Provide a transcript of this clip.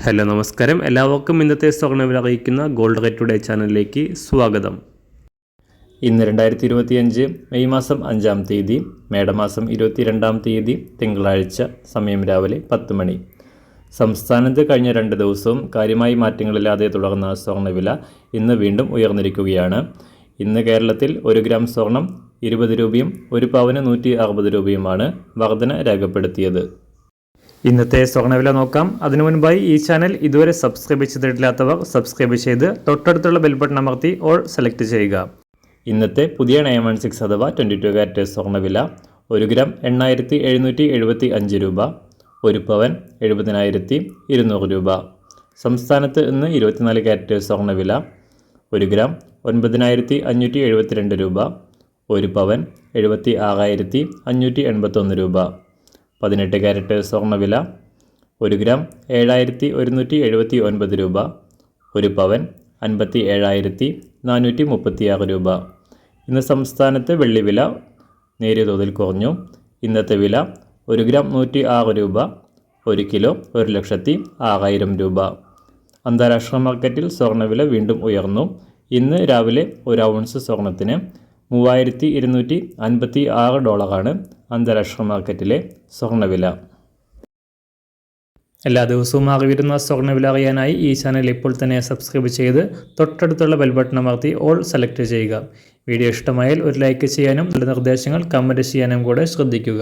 Hello നമസ്കാരം, എല്ലാവർക്കും ഇന്നത്തെ സ്വർണ്ണവില അറിയിക്കുന്ന ഗോൾഡ് റേറ്റ് ടുഡേ ചാനലിലേക്ക് സ്വാഗതം. ഇന്ന് 2025 മെയ് മാസം 5-ാം തീയതി, മേടമാസം 22-ാം തീയതി തിങ്കളാഴ്ച, സമയം രാവിലെ 10 മണി. സംസ്ഥാനത്ത് കഴിഞ്ഞ 2 ദിവസവും കാര്യമായി മാറ്റങ്ങളില്ലാതെ തുടർന്ന സ്വർണ്ണവില ഇന്ന് വീണ്ടും ഉയർന്നിരിക്കുകയാണ്. ഇന്ന് കേരളത്തിൽ 1 ഗ്രാം സ്വർണം 20 രൂപയും 1 പവന് 160 രൂപയുമാണ് വർധന രേഖപ്പെടുത്തിയത്. ഇന്നത്തെ സ്വർണ്ണവില നോക്കാം. അതിനു മുൻപായി ഈ ചാനൽ ഇതുവരെ സബ്സ്ക്രൈബ് ചെയ്തിട്ടില്ലാത്തവർ സബ്സ്ക്രൈബ് ചെയ്ത് തൊട്ടടുത്തുള്ള ബെൽ ബട്ടൺ അമർത്തി ഓൾ സെലക്ട് ചെയ്യുക. ഇന്നത്തെ പുതിയ 916 അഥവാ 22 കാരറ്റ് സ്വർണ്ണവില 1 ഗ്രാം 8,775 രൂപ, 1 പവൻ 70,200 രൂപ. സംസ്ഥാനത്ത് ഇന്ന് 24 കാരറ്റ് സ്വർണ്ണവില 1 ഗ്രാം 9,572 രൂപ, 1 പവൻ 76,581 രൂപ. 18 കാരറ്റ് സ്വർണ്ണവില 1 ഗ്രാം 7,179 രൂപ, 1 പവൻ 57,436 രൂപ. ഇന്ന് സംസ്ഥാനത്ത് വെള്ളിവില നേരിയ തോതിൽ കുറഞ്ഞു. ഇന്നത്തെ വില 1 ഗ്രാം 106 രൂപ, 1 കിലോ 1,06,000 രൂപ. അന്താരാഷ്ട്ര മാർക്കറ്റിൽ സ്വർണ്ണവില വീണ്ടും ഉയർന്നു. ഇന്ന് രാവിലെ 1 ഔൺസ് സ്വർണത്തിന് $3,256 അന്താരാഷ്ട്ര മാർക്കറ്റിലെ സ്വർണ്ണവില. എല്ലാ ദിവസവും മാറി വരുന്ന സ്വർണ്ണവില അറിയാനായി ഈ ചാനൽ ഇപ്പോൾ തന്നെ സബ്സ്ക്രൈബ് ചെയ്ത് തൊട്ടടുത്തുള്ള ബെൽ ബട്ടൺ അമർത്തി ഓൾ സെലക്ട് ചെയ്യുക. വീഡിയോ ഇഷ്ടമായാൽ ഒരു ലൈക്ക് ചെയ്യാനും നല്ല നിർദ്ദേശങ്ങൾ കമൻറ്റ് ചെയ്യാനും കൂടെ ശ്രദ്ധിക്കുക.